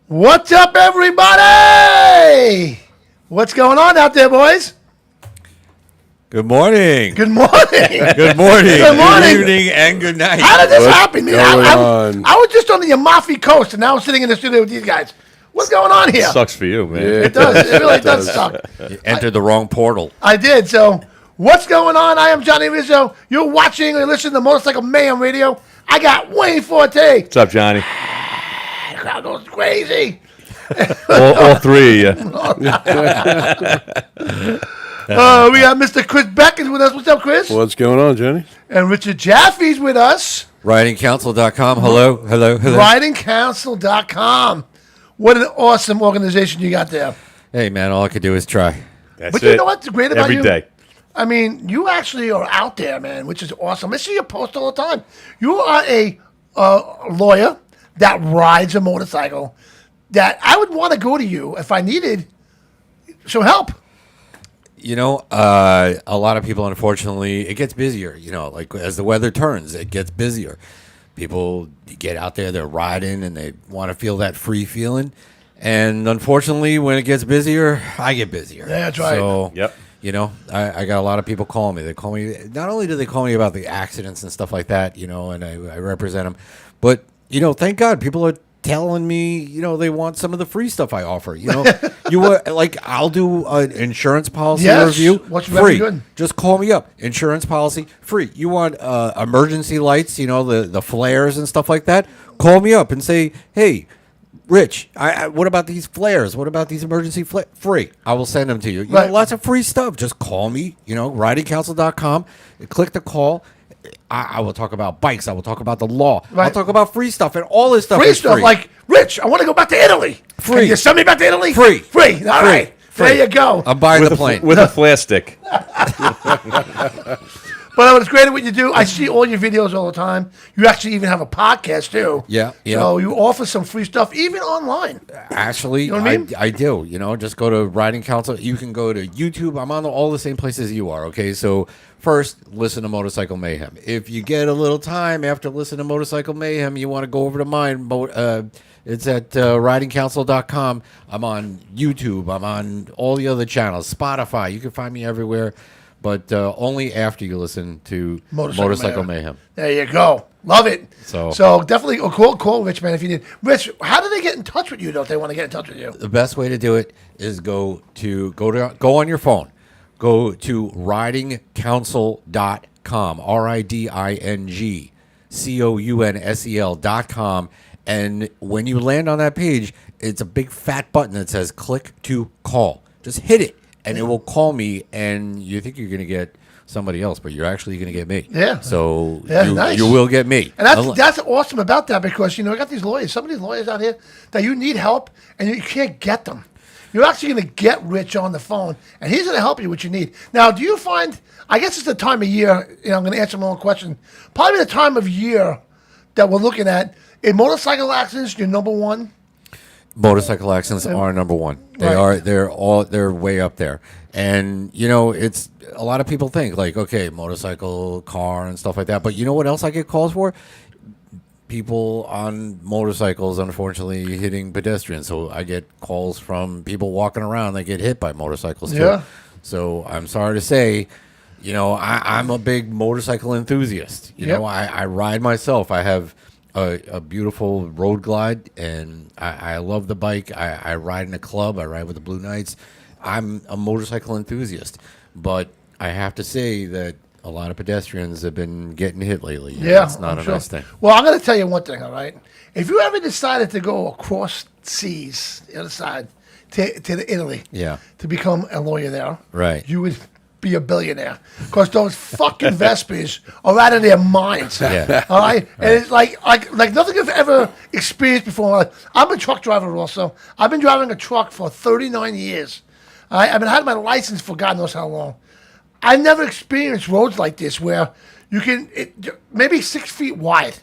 What's up, everybody? What's going on out there, boys? Good morning. Good morning. Good morning. Good morning. Good evening and good night. How did this happen? going I was just on the Amalfi Coast, and now I'm sitting in the studio with these guys. What's going on here? Sucks for you, man. It does. It really does suck. You entered the wrong portal. I did. So, what's going on? I am Johnny Rizzo. You're watching or listening to Motorcycle Mayhem Radio. I got Wayne Forte. What's up, Johnny? The crowd goes crazy. all three of you. We got Mr. Chris Beckins with us. What's up, Chris? What's going on, Johnny? And Richard Jaffe's with us. WritingCouncil.com. Hello. WritingCouncil.com. What an awesome organization you got there. Hey, man, all I could do is try. That's But it. you know what's great about you? Every day. I mean, you actually are out there, man, which is awesome. I see you post all the time. You are a lawyer that rides a motorcycle that I would want to go to you if I needed some help. You know, a lot of people, unfortunately, it gets busier. You know, like as the weather turns, it gets busier. People get out there, they're riding, and they want to feel that free feeling. And unfortunately, when it gets busier, I get busier. Yeah, that's right. So, Yep. you know, I got a lot of people calling me. They call me, not only do they call me about the accidents and stuff like that, you know, and I represent them, but, you know, thank God people are telling me, you know, they want some of the free stuff I offer. You know, like I'll do an insurance policy review What's very free. good? Just call me up. Insurance policy free. You want emergency lights? You know, the flares and stuff like that. Call me up and say, hey, Rich, what about these flares? What about these emergency free? I will send them to you. You know, lots of free stuff. Just call me. You know, ridingcouncil.com. Click the call. I will talk about bikes. I will talk about the law. Right. I'll talk about free stuff, and all this stuff Free is stuff free. like, Rich, I want to go back to Italy. Free. Can you send me back to Italy? Free. Free. All right. Free. There you go. I'm buying the plane. With a flare stick. But it's great at what you do. I see all your videos all the time. You actually even have a podcast, too. Yeah, yeah. So you offer some free stuff, even online. Actually, You know what I mean? I do. You know, just go to Riding Council. You can go to YouTube. I'm on all the same places you are. Okay, so first, listen to Motorcycle Mayhem. If you get a little time after listening to Motorcycle Mayhem, you want to go over to mine. It's at ridingcouncil.com. I'm on YouTube. I'm on all the other channels. Spotify. You can find me everywhere. But only after you listen to Motorcycle Mayhem. There you go. Love it. So definitely call Rich, man, if you need. Rich, how do they get in touch with you, though, if they want to get in touch with you? the best way to do it is go on your phone. Go to ridingcouncil.com, RIDINGCOUNSEL.com, And when you land on that page, it's a big fat button that says "click to call." Just hit it, and it will call me. And you think you're going to get somebody else, but you're actually going to get me. Yeah. So Yeah, you, nice. you will get me. And that's awesome about that because, I got these lawyers, some of these lawyers out here that you need help and you can't get them. You're actually going to get Rich on the phone and he's going to help you what you need. Now, do you find, I guess it's the time of year, I'm going to answer my own question, probably the time of year that we're looking at, in motorcycle accidents, you're number one? Motorcycle accidents are number one. Right. They're way up there. And it's a lot of people think like, okay, motorcycle, car, and stuff like that. But you know what else I get calls for? People on motorcycles, unfortunately, hitting pedestrians. So I get calls from people walking around that get hit by motorcycles too. Yeah. So I'm sorry to say, I'm a big motorcycle enthusiast. Yep. I ride myself. I have a beautiful road glide, and I love the bike. I ride in a club. I ride with the Blue Knights. I'm a motorcycle enthusiast, but I have to say that a lot of pedestrians have been getting hit lately. and Yeah, it's not I'm a sure. nice thing. Well, I'm going to tell you one thing, all right? If you ever decided to go across seas, the other side, to Italy, Yeah. to become a lawyer there, Right. you would be a billionaire because those fucking Vespers are out of their minds. Yeah. All right, and it's like nothing I've ever experienced before. I'm a truck driver also. I've been driving a truck for 39 years. All right? I've been had my license for God knows how long. I never experienced roads like this where you can maybe 6 feet wide,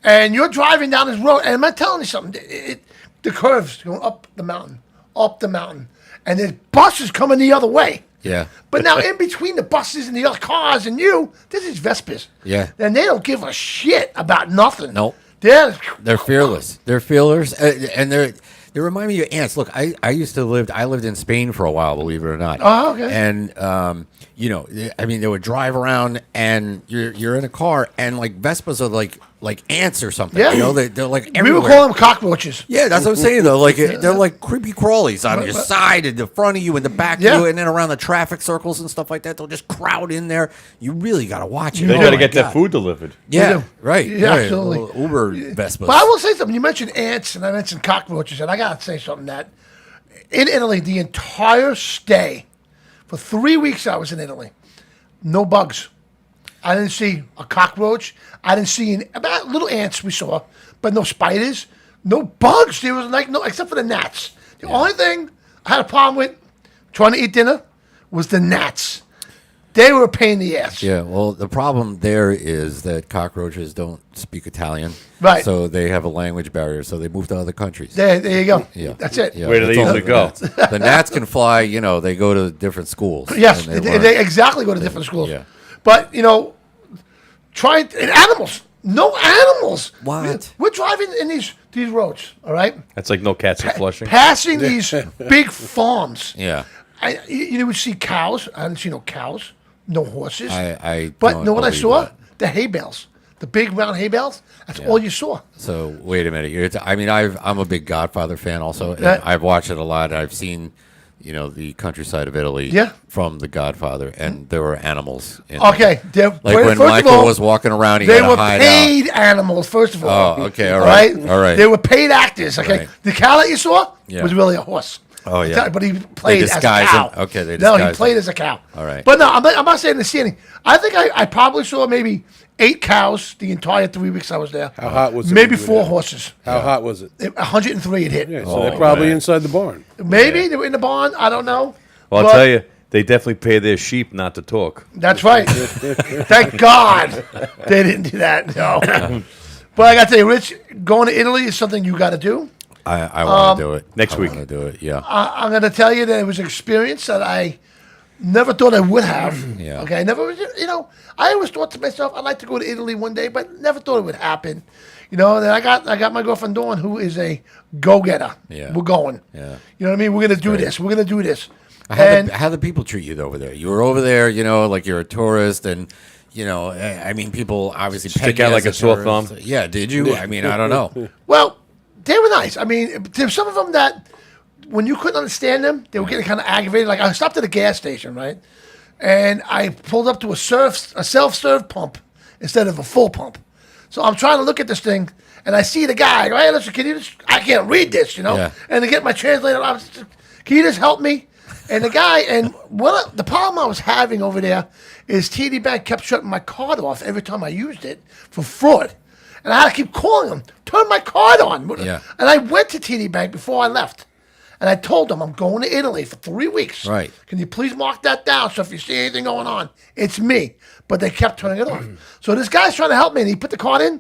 and you're driving down this road. And I'm not telling you something. The curves going up the mountain, and there's buses coming the other way. Yeah. But now in between the buses and the other cars and you, this is Vespers. Yeah. And they don't give a shit about nothing. Nope. They're fearless. They're fearless, and they remind me of ants. Look, I lived in Spain for a while, believe it or not. Oh, okay. And they would drive around, and you're in a car, and like Vespas are like ants or something. Yeah. They're like we everywhere. would call them cockroaches. Yeah, that's what I'm saying though. Like they're like creepy crawlies on your side and the front of you and the back Yeah. of you, and then around the traffic circles and stuff like that. They'll just crowd in there. You really got to watch it. They Oh got to my get their God. food delivered. Yeah, do. right. Yeah, right. absolutely. Little Uber Vespas. But I will say something. You mentioned ants and I mentioned cockroaches, and I got to say something that in Italy, the entire stay, for 3 weeks I was in Italy, no bugs. I didn't see a cockroach. I didn't see about little ants we saw, but no spiders, no bugs. There was no, except for the gnats. The only thing I had a problem with trying to eat dinner was the gnats. They were a pain in the ass. Yeah, well, the problem there is that cockroaches don't speak Italian. Right. So they have a language barrier, so they move to other countries. There you go. Yeah. That's it. Yeah, Where do they that's all usually go? the gnats. The gnats can fly, they go to different schools. Yes, and they exactly go to different schools. yeah. But, trying and animals. No animals. What? We're driving in these roads, all right? That's like no cats in Flushing. Passing these big farms. Yeah. You would see cows. I didn't see no cows, no horses. I But don't know what I believe saw? that. The hay bales. The big round hay bales. That's all you saw. So wait a minute. I'm a big Godfather fan also. And Yeah. I've watched it a lot. I've seen, the countryside of Italy Yeah. from the Godfather, and there were animals. In Okay. Like when first of Michael all, was walking around, he they had were to hide paid animals, first of all. Oh, okay, all right, all right. They were paid actors, okay? Right. The cow that you saw Yeah. was really a horse. Oh, yeah. But he played as a disguised cow. him. Okay, they No, he disguised played him. as a cow. All right. But no, I'm not saying to see any. I think I probably saw maybe 8 cows the entire 3 weeks I was there. How hot was it Maybe when you 4 were there? horses. How hot was it? 103 it hit. Yeah, so they're probably man. inside the barn. Maybe they were in the barn. I don't know. Well, I'll But tell you, they definitely pay their sheep not to talk. That's right. Thank God they didn't do that. No. But I got to tell you, Rich, going to Italy is something you got to do. I want to do it next week. I want to do it. Yeah. I'm going to tell you that it was an experience that I never thought I would have. Yeah. Okay. I never, I always thought to myself, I'd like to go to Italy one day, but never thought it would happen. And then I got my girlfriend Dawn, who is a go-getter. Yeah. We're going. Yeah. You know what I mean? We're going to do this. We're going to do this. How the people treat you over there? You were over there, like you're a tourist, and people obviously Stick peg you out as like a sore tourist. thumb? Yeah, did you? I don't know. Well, they were nice. There's some of them that when you couldn't understand them, they were getting kind of aggravated. Like I stopped at a gas station, right? And I pulled up to a self-serve pump instead of a full pump. So I'm trying to look at this thing, and I see the guy. I go, hey, listen, can you just? I can't read this, you know. Yeah. And to get my translator, can you just help me? And the guy, and the problem I was having over there is TD Bank kept shutting my card off every time I used it for fraud. And I had to keep calling them, turn my card on. Yeah. And I went to TD Bank before I left. And I told them I'm going to Italy for 3 weeks. Right. Can you please mark that down so if you see anything going on, it's me. But they kept turning it off. So this guy's trying to help me, and he put the card in,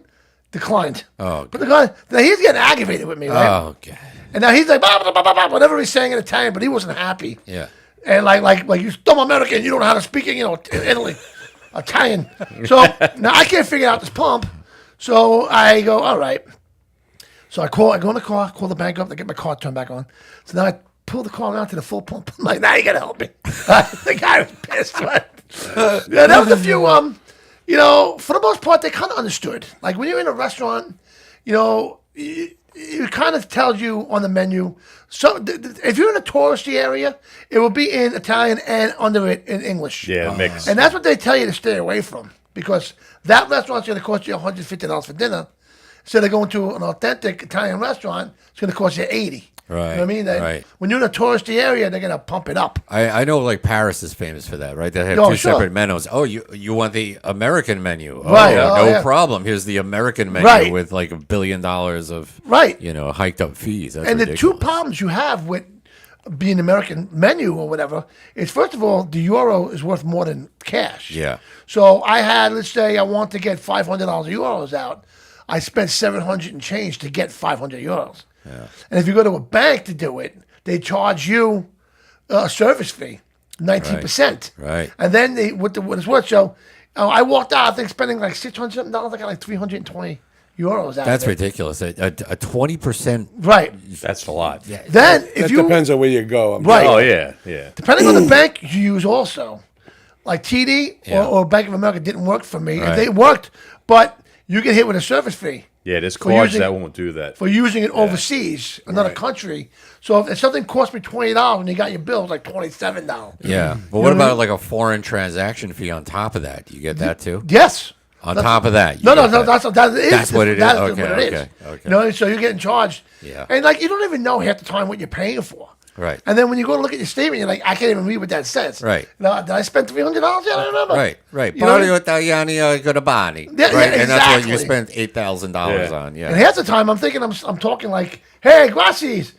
declined. Oh, Put the card. Now he's getting aggravated with me, right? Oh, God. And now he's like, blah, blah, blah, blah, blah, whatever he's saying in Italian, but he wasn't happy. Yeah. And like you're dumb American, you don't know how to speak, Italy, Italian. So now I can't figure out this pump. So I go, all right. So I go in the car, call the bank up, they get my card turned back on. So now I pull the car out to the full pump. I'm like, now you gotta help me. The guy was pissed. Right? Yeah, there was a few, for the most part, they kind of understood. Like when you're in a restaurant, it kind of tells you on the menu. So if you're in a touristy area, it will be in Italian and under it in English. Yeah, mix. And that's what they tell you to stay away from, because that restaurant's going to cost you $150 for dinner. Instead of going to an authentic Italian restaurant, it's going to cost you $80. Right. You know what I mean? Right. When you're in a touristy area, they're going to pump it up. I know, like Paris is famous for that, right? They have Oh, two sure. separate menus. Oh, you want the American menu? Oh, Right. yeah, Oh, no yeah. problem. Here's the American menu Right. with like $1 billion of Right. hiked up fees. That's And the two ridiculous. problems you have with being American menu or whatever is, first of all, the euro is worth more than cash. Yeah. So I had, let's say, I want to get $500 euros out. I spent 700 and change to get 500 euros. Yeah. And if you go to a bank to do it, they charge you a service fee, 19%. Right. And then what it's worth. So I walked out, I think, spending like $600 something. I got like 320 euros out. That's of it. ridiculous. A 20%. Right. That's a lot. Then if That you depends on where you go. Right. Oh, yeah, yeah. depending on the bank you use also, like TD Yeah. or Bank of America didn't work for me. Right. They worked, but you get hit with a service fee Yeah, there's For cards using- that won't do that. for using it overseas, another country. So if something cost me $20 and you got your bill, it's like $27. Yeah. But what what I about mean? like a foreign transaction fee on top of that? Do you get that too? Yes. On top of that? you No, get that. that's what it is? That's Okay, what it is. okay, okay. You know, so you're getting charged. Yeah. And like you don't even know half the time what you're paying for. Right. And then when you go to look at your statement, you're like, I can't even read what that says. Right. Now, did I spend $300? Yeah, I don't remember. Right. You know what I mean? Mario Italiani Gabbani. Yeah, yeah, Right. And that's what you exactly. spent $8,000 Yeah. on. And Yeah. half the time I'm thinking I'm talking like, hey, gracias.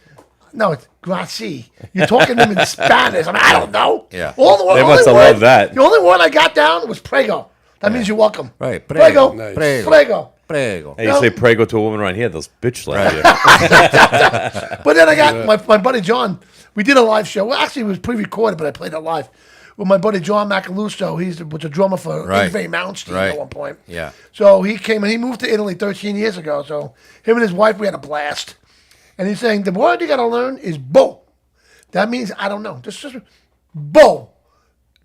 No, it's grazie. You're talking to them in Spanish. I mean, I don't know. Yeah. All the, They only must have word- loved that. The only word I got down was prego. That means you're welcome. Right. Prego. Nice. Prego. Prego. Prego. Hey, you say prego to a woman right here, those bitch like you. But then I got my buddy John. We did a live show. Well, actually, it was pre-recorded, but I played it live with my buddy John Macaluso. Was a drummer for Right. Yngwie Malmsteen Right. at one point. Yeah. So he came and he moved to Italy 13 years ago. So him and his wife, we had a blast. And he's saying the word you got to learn is bo. That means I don't know. Just bo,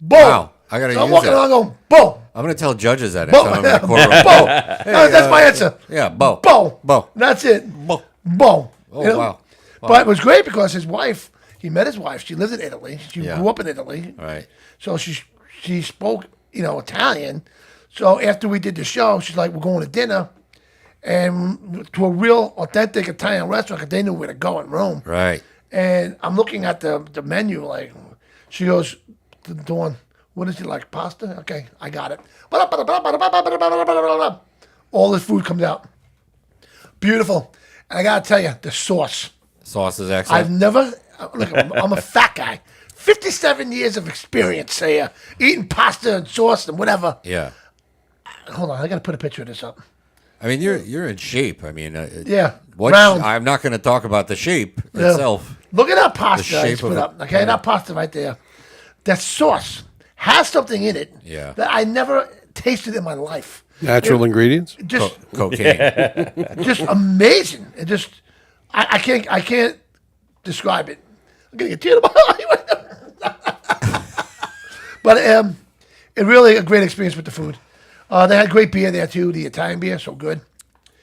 bo. Wow. I gotta So I'm use walking that. around going bo. I'm going to tell judges that. Bo. next time I'm in the courtroom. Bo. That's my answer. Yeah. Bo. Bo. Bo. That's it. Bo. Bo. Oh, You know? wow. But it was great because his wife, he met his wife. She lived in Italy. She Yeah. grew up in Italy. Right. So she spoke, Italian. So after we did the show, she's like, we're going to dinner. And to a real authentic Italian restaurant, 'cause they knew where to go in Rome. Right. And I'm looking at the menu, like, she goes, Dawn, what is it, like pasta? Okay, I got it. All this food comes out. Beautiful. And I got to tell you, the sauce. Sauce is I've excellent. never, look, I'm a fat guy. 57 years of experience here, eating pasta and sauce and whatever. Yeah. Hold on, I got to put a picture of this up. I mean, you're in shape. I mean, Yeah, what? round. I'm not going to talk about the shape Yeah. itself. Look at that pasta I shape just put of it. up. Okay, that pasta right there. That sauce has something in it Yeah. that I never tasted in my life. Natural ingredients. Just, Cocaine. just amazing. It just, I can't describe it. I'm gonna get teared up. But it really a great experience with the food. They had great beer there too. The Italian beer, so good.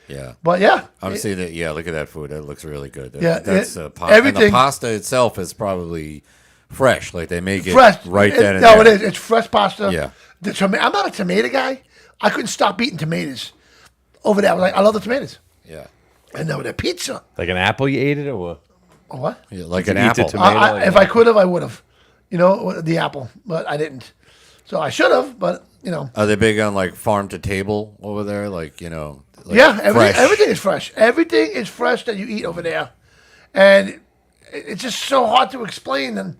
Yeah. But yeah, I'm seeing that. Yeah, look at that food. That looks really good. Yeah, that's it- pasta. And the everything- pasta itself is probably fresh. Like they make it fresh. right then and no, there. it is. It's fresh pasta. Yeah. I'm not a tomato guy. I couldn't stop eating tomatoes. over there. I love the tomatoes. Yeah. And then with the pizza. Like an apple, you ate it, or what? What? Yeah, like Did an you eat the apple. tomato? If I could have, I would have. You know, the apple, but I didn't. So I should have, but you know. Are they big on like farm to table over there? Like, you know, like Yeah, fresh? everything is fresh. Everything is fresh that you eat over there, and it's just so hard to explain and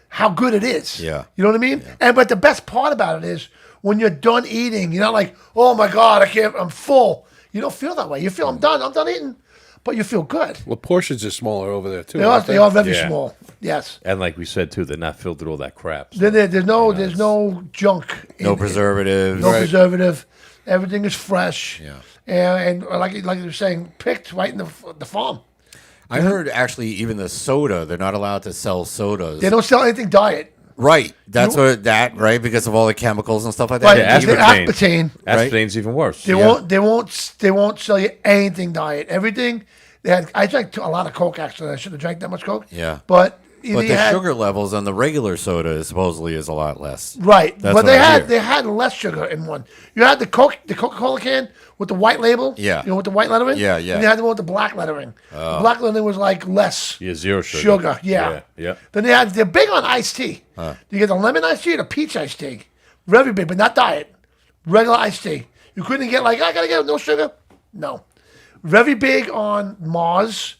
how good it is. Yeah. You know what I mean? And but the best part about it is when you're done eating, you're not like, oh my god, I can't, I'm full. You don't feel that way. You feel I'm done eating, but you feel good. Well, portions are smaller over there too. They are, aren't they are very Yeah. small. Yes. And like we said too, they're not filled with all that crap. So, There's no junk. No in- preservatives. No preservative. Everything is fresh. Yeah. And like you were saying, picked right in the farm. I heard actually even the soda, they're not allowed to sell sodas. They don't sell anything diet. Right. That's You- what that, right? Because of all the chemicals and stuff like that. Right. Yeah, The aspartame. Right. Aspartame's even worse. They won't sell you anything diet. Everything. I drank a lot of Coke actually. I shouldn't have drank that much Coke. Yeah. But But they the had, sugar levels on the regular soda supposedly is a lot less. right. That's But what I hear. they had less sugar in one. You had the Coca-Cola can with the white label. Yeah. You know, with the white lettering. Yeah, yeah. And you had the one with the black lettering. The black lettering was like less. Yeah, zero sugar. Yeah. Yeah. Then they're big on iced tea. You get the lemon iced tea or the peach iced tea. Very big, but not diet. Regular iced tea. You couldn't get like, I gotta get no sugar. No. Very big on Mars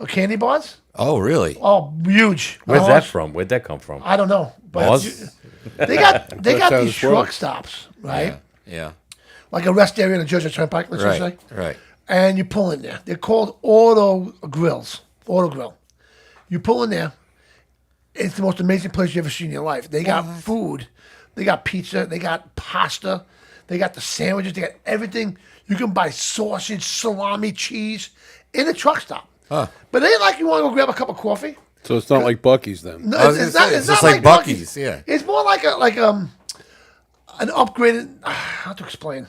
candy bars. Oh, really? Oh, huge. Where's that Mars. from? Where'd that come from? I don't know. But Mars? they got how these this works. truck stops, right? Yeah. Like a rest area in the Georgia Turnpike, let's just Right. say. Right. And you pull in there. They're called auto grills. Auto grill. You pull in there. It's the most amazing place you ever seen in your life. They got food. They got pizza. They got pasta. They got the sandwiches. They got everything. You can buy sausage, salami, cheese in a truck stop. Huh. But it ain't like you want to go grab a cup of coffee. So it's not like Bucky's then. No, I was gonna say, it's just not like Buc-ee's, yeah. It's more like an upgraded. How to explain?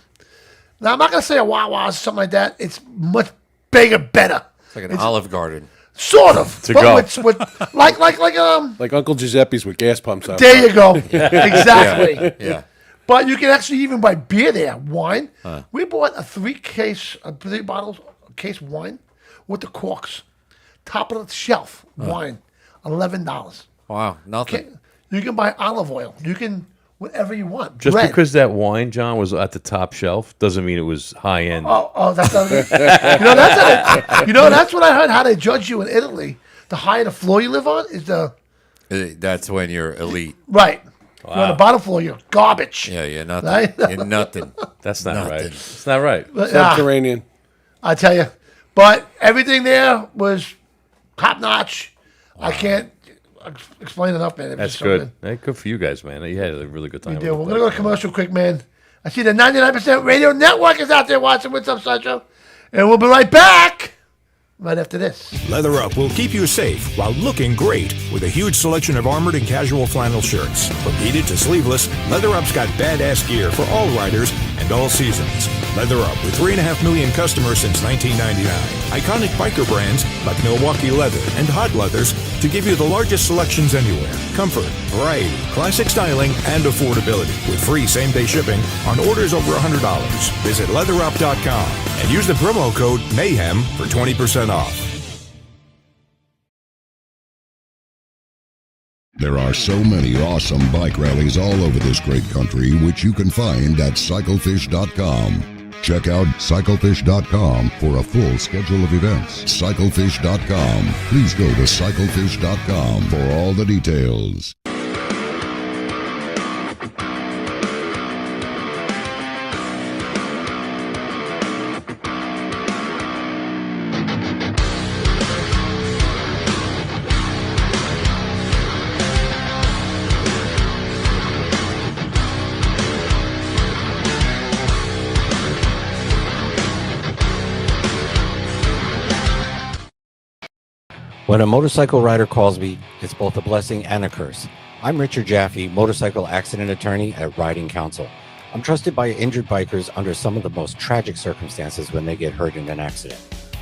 Now I'm not gonna say a Wawa's or something like that. It's much bigger, better. It's like an Olive Garden. Sort of. To but go. with like Like Uncle Giuseppe's with gas pumps out. there you go. Exactly. Yeah. But you can actually even buy beer there, wine. We bought a 3 bottles case wine with the corks, top of the shelf wine, $11. Wow. Nothing. You can buy olive oil. You can whatever you want. Just Bread. because that wine, John, was at the top shelf doesn't mean it was high end. Oh, that's not, that's what I heard. How they judge you in Italy. The higher the floor you live on is the That's when you're elite. right. If you're on the bottom floor, you're garbage. Yeah, you're nothing. Right? You're nothing. That's not right. Nothing. It's not right. But, Subterranean. I tell you, but everything there was top notch. I can't explain enough, man. It was That's just so good. Hey, good for you guys, man. You had a really good time. Yeah, with we're that. gonna go to commercial quick, man. I see the 99% Radio Network is out there watching. What's up, Sancho? And we'll be right back. Right after this. Leather Up will keep you safe while looking great with a huge selection of armored and casual flannel shirts. From heated to sleeveless, Leather Up's got badass gear for all riders and all seasons. Leather Up with 3.5 million customers since 1999. Iconic biker brands like Milwaukee Leather and Hot Leathers to give you the largest selections anywhere. Comfort, variety, classic styling, and affordability with free same-day shipping on orders over $100. Visit leatherup.com and use the promo code MAYHEM for 20% off. There are so many awesome bike rallies all over this great country, which you can find at cyclefish.com. Check out cyclefish.com for a full schedule of events. Cyclefish.com. Please go to cyclefish.com for all the details. When a motorcycle rider calls me, it's both a blessing and a curse. I'm Richard Jaffe, motorcycle accident attorney at Riding Counsel. I'm trusted by injured bikers under some of the most tragic circumstances when they get hurt in an accident.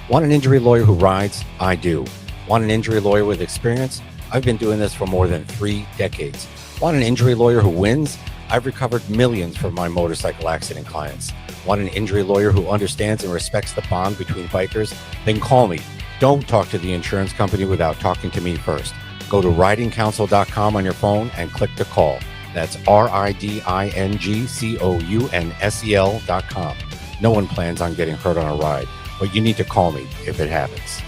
Want an injury lawyer who rides? I do. Want an injury lawyer with experience? I've been doing this for more than 3 decades. Want an injury lawyer who wins? I've recovered millions from my motorcycle accident clients. Want an injury lawyer who understands and respects the bond between bikers? Then call me. Don't talk to the insurance company without talking to me first. Go to ridingcounsel.com on your phone and click to call. That's ridingcounsel.com. No one plans on getting hurt on a ride, but you need to call me if it happens.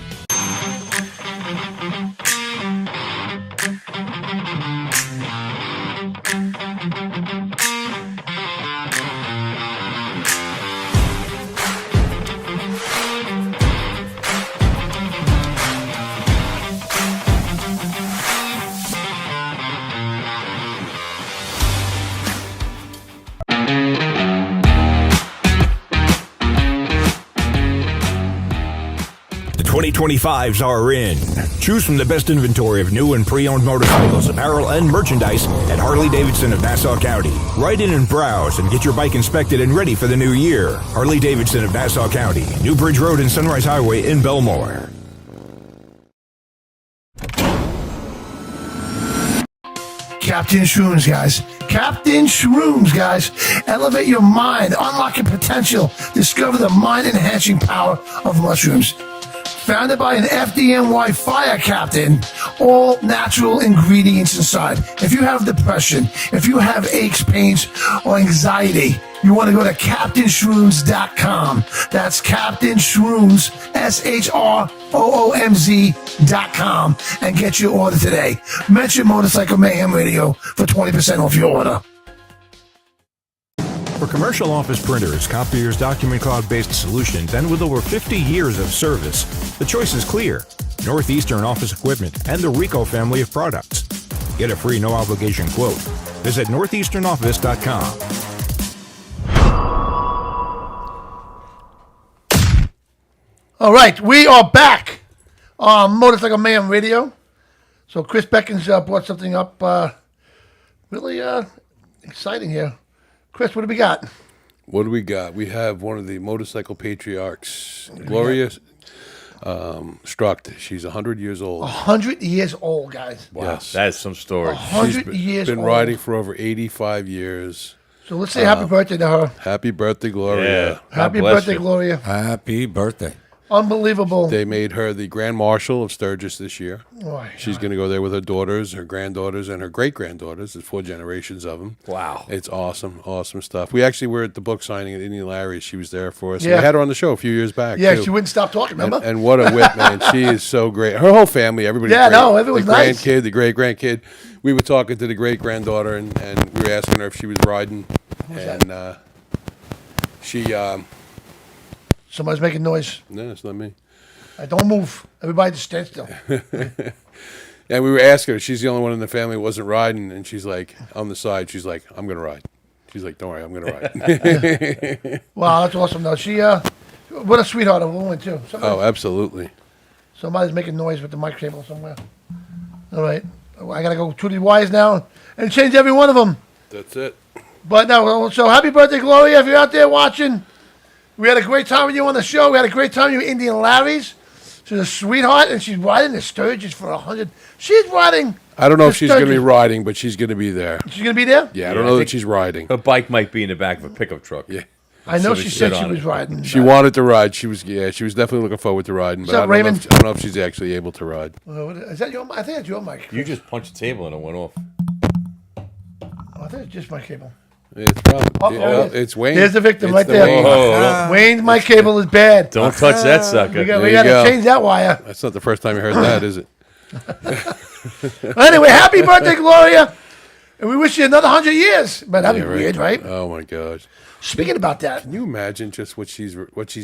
The 2025s are in. Choose from the best inventory of new and pre-owned motorcycles, apparel, and merchandise at Harley-Davidson of Nassau County. Ride in and browse and get your bike inspected and ready for the new year. Harley-Davidson of Nassau County, New Bridge Road and Sunrise Highway in Belmore. Captain Shrooms, guys. Captain Shrooms, guys. Elevate your mind, unlock your potential, discover the mind-enhancing power of mushrooms. Founded by an FDNY fire captain, all natural ingredients inside. If you have depression, if you have aches, pains, or anxiety, you want to go to CaptainShrooms.com. That's Captain Shrooms, SHROOMZ.com, and get your order today. Mention Motorcycle Mayhem Radio for 20% off your order. For commercial office printers, copiers, document cloud-based solutions, and with over 50 years of service, the choice is clear. Northeastern Office Equipment and the Rico family of products. Get a free no-obligation quote. Visit northeasternoffice.com. All right, we are back on Motorcycle Mayhem Radio. So Chris Beckins brought something up really exciting here. Chris, what do we got? What do we got? We have one of the motorcycle patriarchs, Gloria Struct. She's 100 years old. 100 years old, guys. Yes. That is some story. 100 years been old. riding for over 85 years. So let's say happy birthday to her. Happy birthday, Gloria. Yeah. Happy God bless birthday, you. Gloria. Happy birthday. Unbelievable. They made her the Grand Marshal of Sturgis this year. Oh, She's going to go there with her daughters, her granddaughters, and her great-granddaughters. There's 4 generations of them. Wow. It's awesome, awesome stuff. We actually were at the book signing at Indian Larry's. She was there for us. Yeah. We had her on the show a few years back, yeah, too. she wouldn't stop talking, remember? And what a wit, man. She is so great. Her whole family, everybody's Yeah, great. no, everyone's the nice. grandkid, the great-grandkid. We were talking to the great-granddaughter, and we were asking her if she was riding. And she, Somebody's making noise. no, it's not me. Don't move. Everybody just stand still. And we were asking her, she's the only one in the family who wasn't riding, and she's like, on the side, she's like, I'm going to ride. She's like, don't worry, I'm going to ride. Wow, that's awesome, though. She, what a sweetheart of a woman, too. Oh, absolutely. Somebody's making noise with the mic cable somewhere. All right. I got to go to the wires now and change every one of them. That's it. But no, so happy birthday, Gloria, if you're out there watching. We had a great time with you on the show. We had a great time with you, Indian Larry's. She's a sweetheart, and she's riding the Sturgis for 100. She's riding. I don't know if the she's going to be Sturgis. riding, but she's going to be there. She's going to be there? Yeah, I Yeah, don't I know that think- she's riding. Her bike might be in the back of a pickup truck. Yeah. I know Somebody she said sit she on was it. riding. She wanted to ride. She was definitely looking forward to riding, but up, I don't Raymond? know if she's actually able to ride. Is that your mic? I think it's your mic. You just punched a table and it went off. Oh, I think it's just my cable. It's probably, Oh, there it is. it's Wayne. There's the victim It's right the there. Wayne. Oh, Wayne's mic cable is bad. don't touch that sucker. We There got you to go. change that wire. That's not the first time you heard that, is it? Anyway, happy birthday, Gloria. And we wish you another 100 years. Man, that'd Yeah, be weird, right? Oh my gosh! Speaking about that. Can you imagine just what she's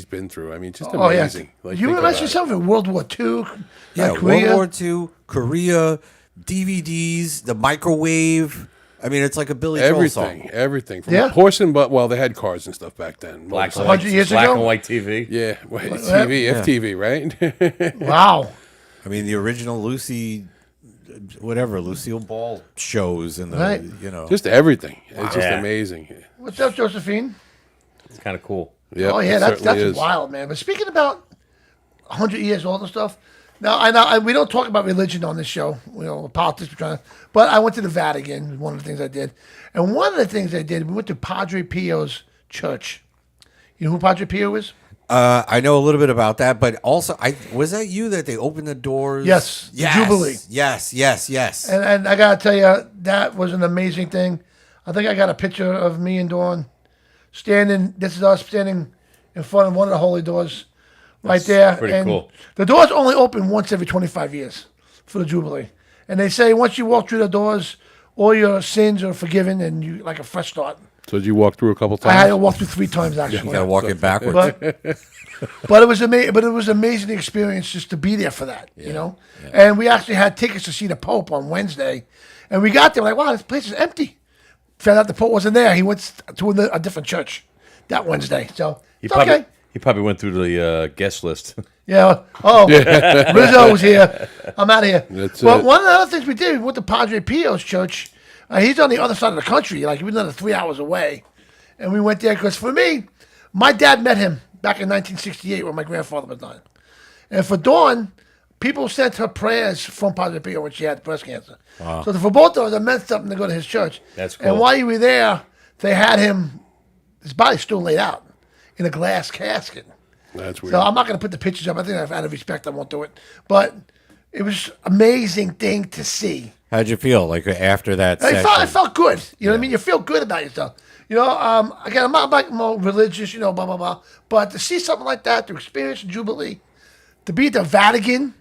been through? I mean, just Oh, yeah. amazing. Like, You think imagine about it. yourself in World War II? Yeah, Korea? World War II, Korea, DVDs, the microwave. I mean, it's like a Billy Joel Everything, song. everything. From Yeah. horse and but well, they had cars and stuff back then. Black and 100 white, years black ago? and white TV. Yeah, wait, TV, FTV, right? Wow. I mean, the original Lucille Ball shows and the, Right. you know. Just everything. It's just Yeah. amazing. What's up, Josephine? It's kind of cool. Yeah. Oh, yeah, that's wild, man. But speaking about 100 years old and stuff, now, I know we don't talk about religion on this show, politics, we're trying to, but I went to the Vatican, one of the things I did. And one of the things I did, we went to Padre Pio's church. You know who Padre Pio is? I know a little bit about that, but also, was that you that they opened the doors? Yes, the Jubilee. Yes. And I gotta tell you, that was an amazing thing. I think I got a picture of me and Dawn standing. This is us standing in front of one of the holy doors, right there. pretty and cool. The doors only open once every 25 years for the Jubilee, and they say once you walk through the doors, all your sins are forgiven, and you like a fresh start. So did you walk through a couple I had to times? walk through 3 times actually. You got to walk it backwards. But it was amazing. But it was an amazing experience just to be there for that, you know. And we actually had tickets to see the Pope on Wednesday, and we got there like, wow, this place is empty. Found out the Pope wasn't there. He went to a different church that Wednesday. So it's okay. He probably went through the guest list. Yeah. Oh, Rizzo was here. I'm out of here. That's Well, it. one of the other things we did, we went to Padre Pio's church. He's on the other side of the country. Like, he was another 3 hours away. And we went there because for me, my dad met him back in 1968 when my grandfather was dying. And for Dawn, people sent her prayers from Padre Pio when she had breast cancer. Wow. So for both of us, it meant something to go to his church. That's cool. And while you were there, they had him, his body's still laid out in a glass casket. That's weird. So I'm not going to put the pictures up. I think out of respect, I won't do it. But it was an amazing thing to see. How'd you feel like after that I session? felt good. You know what I mean? You feel good about yourself. You know, again, I'm not like more religious, you know, blah, blah, blah. But to see something like that, to experience Jubilee, to be at the Vatican,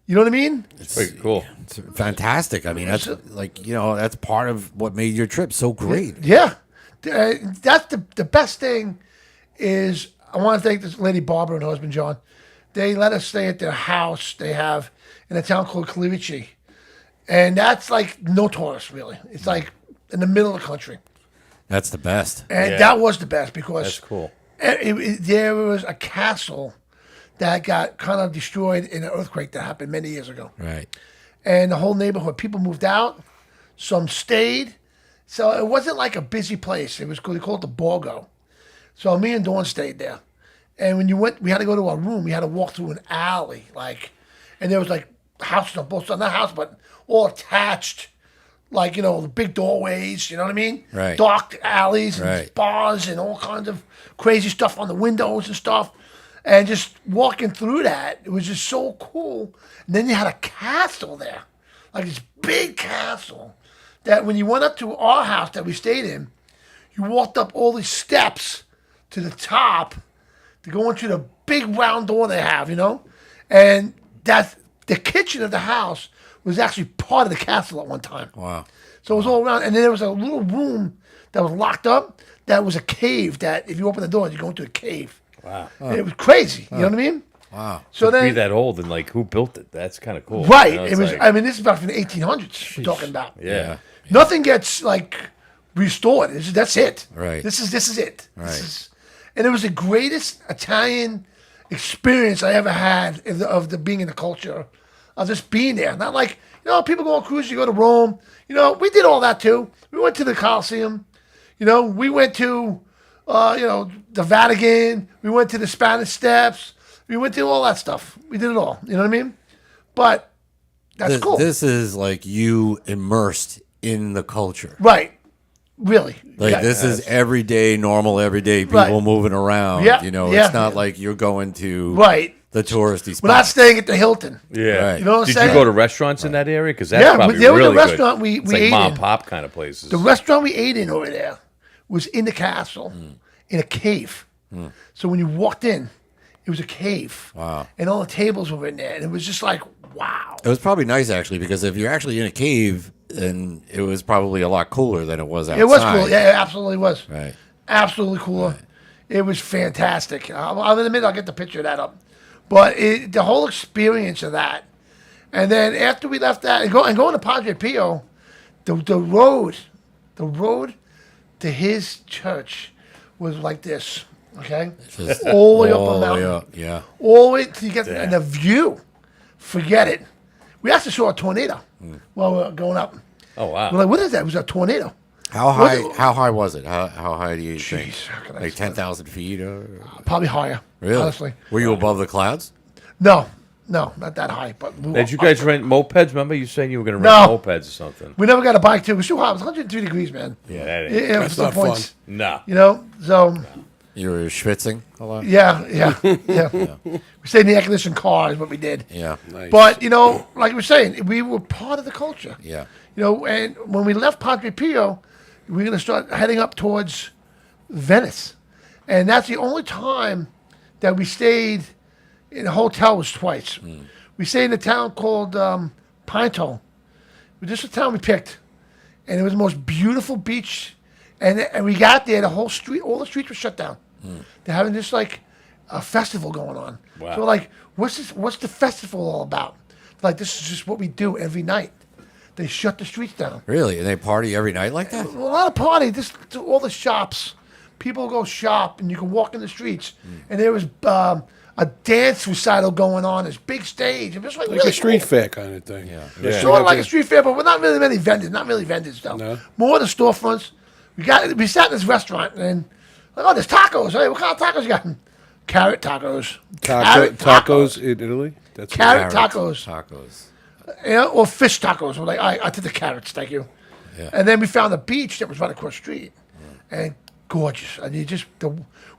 you know what I mean? It's pretty cool. It's fantastic. I mean, that's like, that's part of what made your trip so great. Yeah. That's the best thing is, I want to thank this lady Barbara and her husband John. They let us stay at their house they have in a town called Clerici. And that's like no tourists, really. It's like in the middle of the country. That's the best. And Yeah. that was the best because That's cool. there was a castle that got kind of destroyed in an earthquake that happened many years ago. Right. And the whole neighborhood, people moved out, some stayed. So it wasn't like a busy place. It was called, they called it the Borgo. So me and Dawn stayed there. And when you went, we had to go to our room. We had to walk through an alley, and there was like houses on both sides, not house, but all attached, the big doorways, you know what I mean? Right. Dark alleys and Right. bars and all kinds of crazy stuff on the windows and stuff. And just walking through that, it was just so cool. And then you had a castle there, like this big castle, that when you went up to our house that we stayed in, you walked up all these steps to the top to go into the big round door they have, and that's the kitchen of the house was actually part of the castle at one time. Wow. So it was all around, and then there was a little room that was locked up. That was a cave. That if you open the door, you go into a cave. Wow. And it was crazy. You know what I mean? Wow. So To be then, that old and like who built it? That's kind of cool. right? You know, It it's was. like- I mean, this is back from the 1800s. We're talking about. yeah. Nothing gets restored. That's it. Right. This is it. Right. And it was the greatest Italian experience I ever had of the being in the culture, of just being there. Not like people go on cruises, you go to Rome. We did all that too. We went to the Colosseum. We went to the Vatican. We went to the Spanish Steps. We went to all that stuff. We did it all. You know what I mean? But that's cool. This is like you immersed in the culture. Right. Really. Like Yeah. this is everyday, normal, everyday people Right. moving around. Yeah, yeah. It's not like you're going to Right. the touristy We're not spots. staying at the Hilton. Yeah. Right. You know what I'm Did saying? you go to restaurants in that area? Because that's Yeah, probably there was a really restaurant good. we It's like ate mom in. and pop kind of places. The restaurant we ate in over there was in the castle, in a cave. So when you walked in, it was a cave. Wow. And all the tables were in there. And it was just like, wow. It was probably nice actually because if you're actually in a cave, then it was probably a lot cooler than it was outside. It was cool. Yeah, it absolutely was. Right. Absolutely cooler. It was fantastic. I'll admit I'll get the picture of that up. But the whole experience of that. And then after we left that, and going to Padre Pio, the road to his church was like this. Okay? Just All the way up a all the way mountain. up, yeah. All the way to you get and the view. Forget it. We actually saw a tornado while we were going up. Oh wow. We're like, what is that? It was a tornado. How Was high? it- How high was it? How high do you think? how can I Like say? 10,000 feet? Or Probably higher. really? Honestly. Were you above the clouds? No, not that high. But Did you guys rent mopeds? Remember you saying you were going to No. rent mopeds or something? We never got a bike too. It was too hot. It was 103 degrees, man. Yeah, that ain't. It was not no points. No. So You were schwitzing a lot. Yeah. We stayed in the air-conditioned car is what we did. Yeah. Nice. But, you know, like we were saying, we were part of the culture. Yeah. You know, and when we left Padre Pio, we were going to start heading up towards Venice. And that's the only time that we stayed in a hotel was twice. We stayed in a town called Pinto. This was the town we picked. And it was the most beautiful beach. And we got there, the whole street, all the streets were shut down. They're having this, like, a festival going on. Wow. So, like, what's the festival all about? Like, this is just what we do every night. They shut the streets down. Really? And they party every night like that? A lot of party. This all the shops. People go shop, and you can walk in the streets. And there was a dance recital going on. This big stage. It was like Like really a street cool. fair kind of thing. Yeah. Sort of like a street fair, but we're not really many vendors. Not really vendors though. No? More the storefronts. We sat in this restaurant and like, oh, there's tacos. Hey, what kind of tacos you got? Carrot tacos. Carrot Tacos in Italy? That's Carrot Carrots, tacos. Tacos. You know, or fish tacos. We're like, I took the carrots, thank you. Yeah. And then we found a beach that was right across the street, and gorgeous. And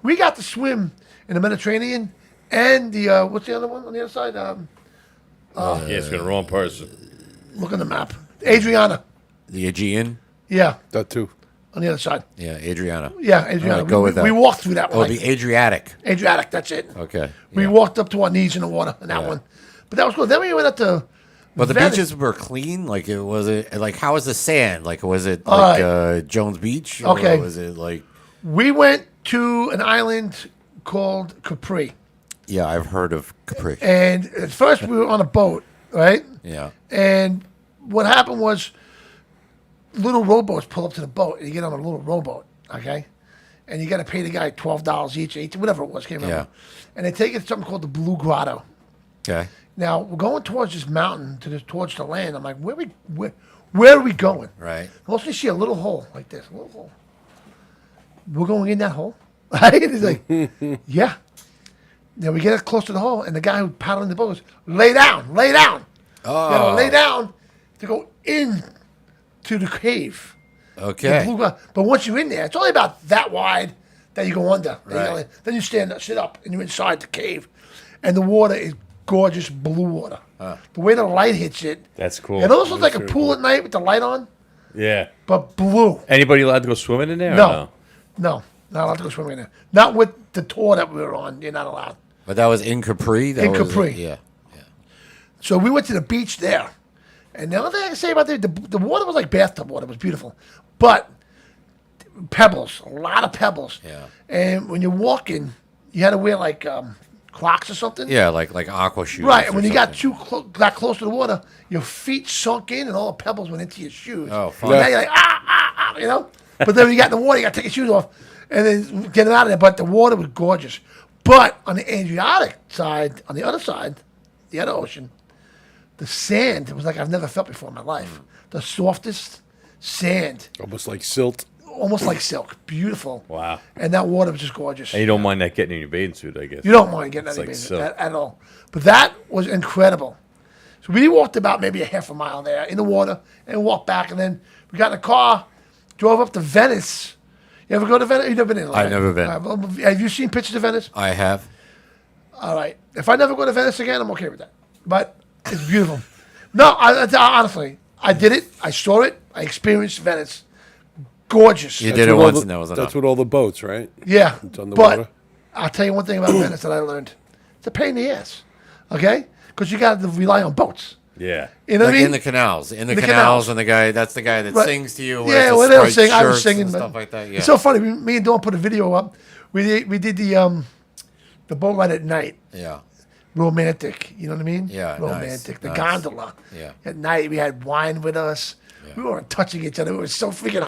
we got to swim in the Mediterranean and the what's the other one on the other side? Yeah, it's got the wrong person. Look on the map. Adriana. The Aegean? Yeah, that too. on the other side. Yeah, Adriana. Yeah, Adriana. go with that. We walked through that Oh, one. the Adriatic. Adriatic, that's it. Okay. We yeah. walked up to our knees in the water in that one. But that was cool. Then we went up to But the Venice. beaches were clean. Like like how was the sand? Like was it All like right. Jones Beach? Or Okay. was it like? We went to an island called Capri. Yeah, I've heard of Capri. And at first we were on a boat, right? Yeah. And what happened was little rowboats pull up to the boat and you get on a little rowboat, okay? And you got to pay the guy $12 each, 18, whatever it was, can't remember. Yeah. And they take it to something called the Blue Grotto. Okay. Now, we're going towards this mountain, towards the land. I'm like, where are we going? Right. Also, you see a little hole like this, a little hole. We're going in that hole? Right? He's like, yeah. Then we get close to the hole, and the guy who paddling the boat goes, lay down, lay down. Oh. You gotta lay down to go in to the cave. The Okay. Blue Grotto. But once you're in there, it's only about that wide that you go under. Right. Then you stand up, sit up, and you're inside the cave. And the water is gorgeous blue water. The way the light hits it. That's cool. It almost looks like a pool at night with the light on, Yeah. but blue. Anybody allowed to go swimming in there? Or No. No, not allowed to go swimming in there. Not with the tour that we were on. You're not allowed. But that was in Capri. That In was, Capri. Yeah. So we went to the beach there. And the only thing I can say about the water was like bathtub water. It was beautiful. But pebbles, a lot of pebbles. Yeah. And when you're walking, you had to wear like Crocs or something. Yeah, like aqua shoes. Right, or and when you got something. got close to the water, your feet sunk in and all the pebbles went into your shoes. Oh, fun. And now you're like, you know? But then when you got in the water, you got to take your shoes off and then get it out of there. But the water was gorgeous. But on the Adriatic side, on the other side, the other ocean, the sand was like I've never felt before in my life. The softest sand, Almost like silt. almost like silk. Beautiful. Wow. And that water was just gorgeous. And you don't mind that getting in your bathing suit, I guess. You don't mind getting It's any like bathing silk. at all. But that was incredible. So we walked about maybe a half a mile there in the water and walked back. And then we got in a car, drove up to Venice. You ever go to Venice? You've never been in I've never been. Well, have you seen pictures of Venice? I have. All right. If I never go to Venice again, I'm okay with that. But it's beautiful. No, honestly, I did it. I saw it. I experienced Venice. Gorgeous. You did it With all once the- and that was That's enough. with all the boats, right? Yeah. It's on the but water. I'll tell you one thing about Venice that I learned. It's a pain in the ass. Okay? Because you got to rely on boats. Yeah. You know what Like I mean? in the canals. In the The canals, canals. and that's the guy that Right. sings to you. Yeah, wears the well, they were striped singing. I was shirts singing. and but stuff like that. Yeah. It's so funny. Me and Dawn put a video up. We did the boat ride at night. yeah. Romantic. You know what I mean? Yeah, nice, Romantic. The nice. gondola. Yeah. At night, we had wine with us. We weren't touching each other. It was so freaking